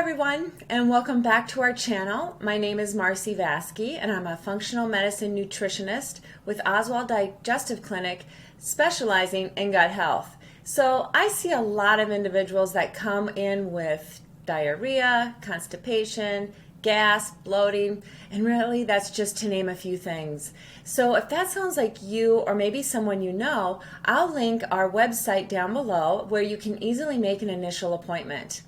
everyone, and welcome back to our channel. My name is Marcy Vasky, and I'm a functional medicine nutritionist with Oswald Digestive Clinic, specializing in gut health. So I see a lot of individuals that come in with diarrhea, constipation, gas, bloating, and really that's just to name a few things. So if that sounds like you or maybe someone you know, I'll link our website down below where you can easily make an initial appointment.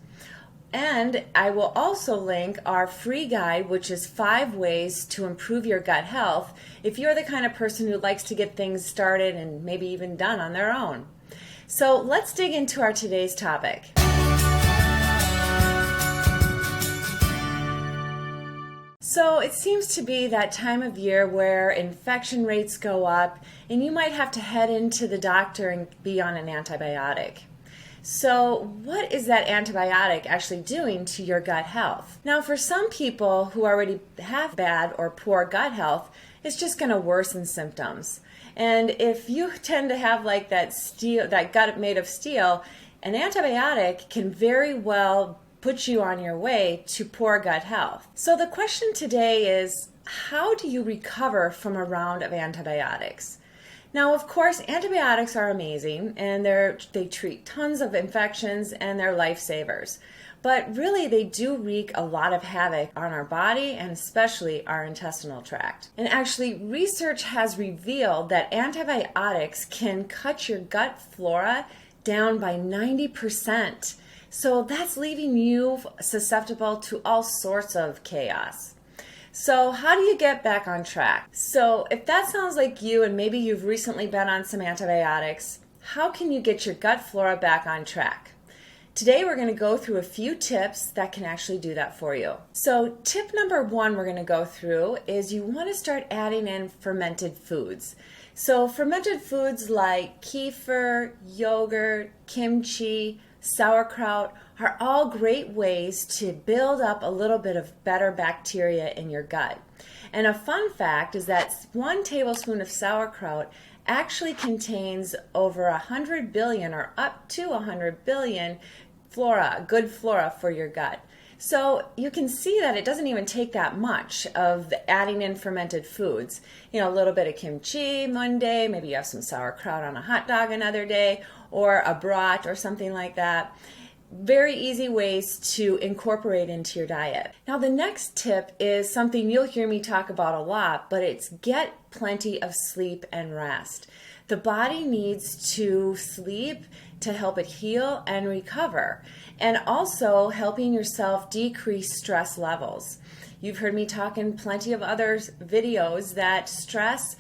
And I will also link our free guide, which is 5 ways to improve your gut health if you're the kind of person who likes to get things started and maybe even done on their own. So let's dig into our today's topic. So it seems to be that time of year where infection rates go up and you might have to head into the doctor and be on an antibiotic. So what is that antibiotic actually doing to your gut health? Now, for some people who already have bad or poor gut health, it's just going to worsen symptoms. And if you tend to have like that gut made of steel, an antibiotic can very well put you on your way to poor gut health. So the question today is, how do you recover from a round of antibiotics? Now, of course, antibiotics are amazing and they treat tons of infections and they're lifesavers. But really, they do wreak a lot of havoc on our body and especially our intestinal tract. And actually, research has revealed that antibiotics can cut your gut flora down by 90%. So that's leaving you susceptible to all sorts of chaos. So how do you get back on track? So if that sounds like you and maybe you've recently been on some antibiotics, how can you get your gut flora back on track? Today we're going to go through a few tips that can actually do that for you. So tip number 1 we're going to go through is you want to start adding in fermented foods. So fermented foods like kefir, yogurt, kimchi, sauerkraut are all great ways to build up a little bit of better bacteria in your gut. And a fun fact is that 1 tablespoon of sauerkraut actually contains over 100 billion or up to 100 billion flora, good flora for your gut. So you can see that it doesn't even take that much of adding in fermented foods. You know, a little bit of kimchi one day, maybe you have some sauerkraut on a hot dog another day, or a brat or something like that. Very easy ways to incorporate into your diet. Now the next tip is something you'll hear me talk about a lot, but it's get plenty of sleep and rest. The body needs to sleep to help it heal and recover, and also helping yourself decrease stress levels. You've heard me talk in plenty of other videos that stress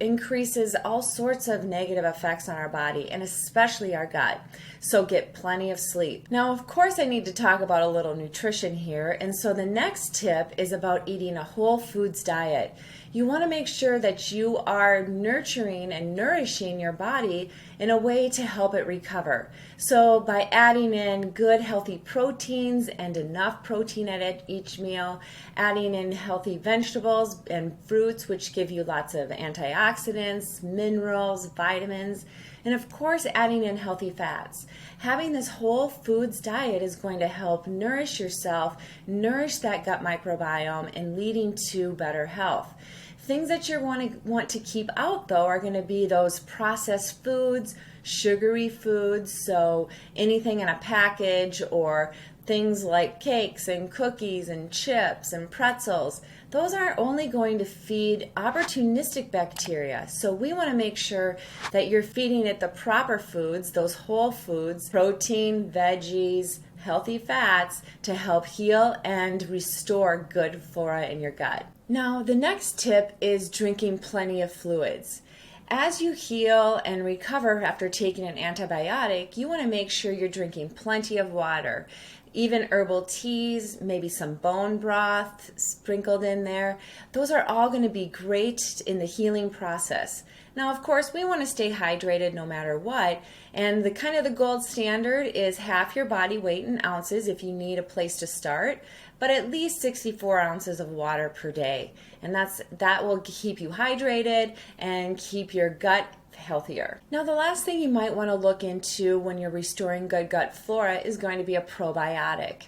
increases all sorts of negative effects on our body and especially our gut. So get plenty of sleep. Now, of course, I need to talk about a little nutrition here. And so the next tip is about eating a whole foods diet. You want to make sure that you are nurturing and nourishing your body in a way to help it recover. So by adding in good healthy proteins and enough protein at each meal, adding in healthy vegetables and fruits which give you lots of antioxidants, minerals, vitamins, and of course adding in healthy fats. Having this whole foods diet is going to help nourish yourself, nourish that gut microbiome, and leading to better health. Things that you want to keep out, though, are going to be those processed foods, sugary foods, so anything in a package or things like cakes and cookies and chips and pretzels. Those are only going to feed opportunistic bacteria. So we want to make sure that you're feeding it the proper foods, those whole foods, protein, veggies, healthy fats to help heal and restore good flora in your gut. Now, the next tip is drinking plenty of fluids. As you heal and recover after taking an antibiotic, you want to make sure you're drinking plenty of water. Even herbal teas, maybe some bone broth sprinkled in there. Those are all going to be great in the healing process. Now, of course, we want to stay hydrated no matter what, and the gold standard is half your body weight in ounces if you need a place to start, but at least 64 ounces of water per day. And that will keep you hydrated and keep your gut healthier. Now, the last thing you might want to look into when you're restoring good gut flora is going to be a probiotic.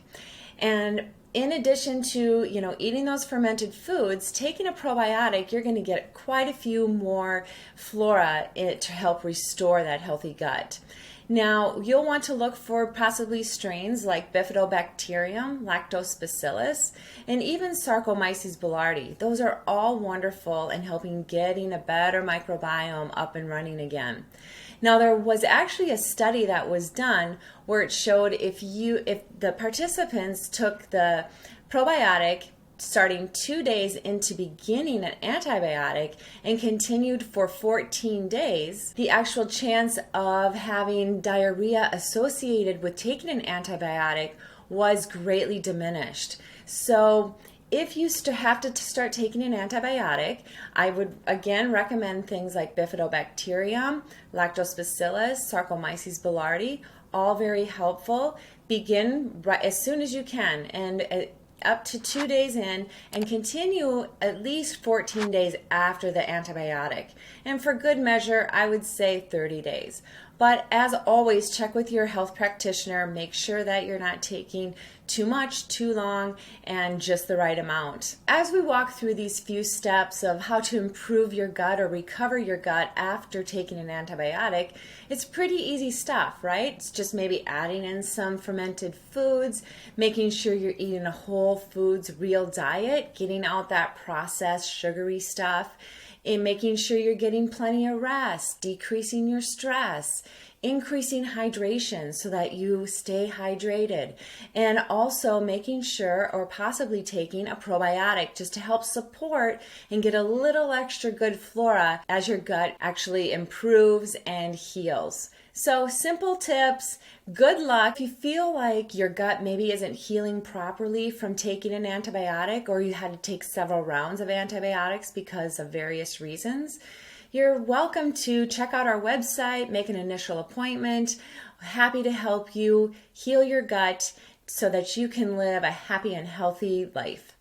And in addition to, eating those fermented foods, taking a probiotic, you're going to get quite a few more flora to help restore that healthy gut. Now, you'll want to look for possibly strains like Bifidobacterium, Lactobacillus, and even Saccharomyces boulardii. Those are all wonderful in helping getting a better microbiome up and running again. Now, there was actually a study that was done where it showed if the participants took the probiotic starting 2 days into beginning an antibiotic and continued for 14 days, the actual chance of having diarrhea associated with taking an antibiotic was greatly diminished. So if you have to start taking an antibiotic, I would again recommend things like Bifidobacterium, Lactobacillus, Saccharomyces boulardii, all very helpful. Begin as soon as you can and up to 2 days in, and continue at least 14 days after the antibiotic. And for good measure, I would say 30 days. But as always, check with your health practitioner. Make sure that you're not taking too much, too long, and just the right amount. As we walk through these few steps of how to improve your gut or recover your gut after taking an antibiotic, it's pretty easy stuff, right? It's just maybe adding in some fermented foods, making sure you're eating a whole foods, real diet, getting out that processed sugary stuff, in making sure you're getting plenty of rest, decreasing your stress, increasing hydration so that you stay hydrated, and also making sure or possibly taking a probiotic just to help support and get a little extra good flora as your gut actually improves and heals. So simple tips, good luck. If you feel like your gut maybe isn't healing properly from taking an antibiotic, or you had to take several rounds of antibiotics because of various reasons, you're welcome to check out our website, make an initial appointment. Happy to help you heal your gut so that you can live a happy and healthy life.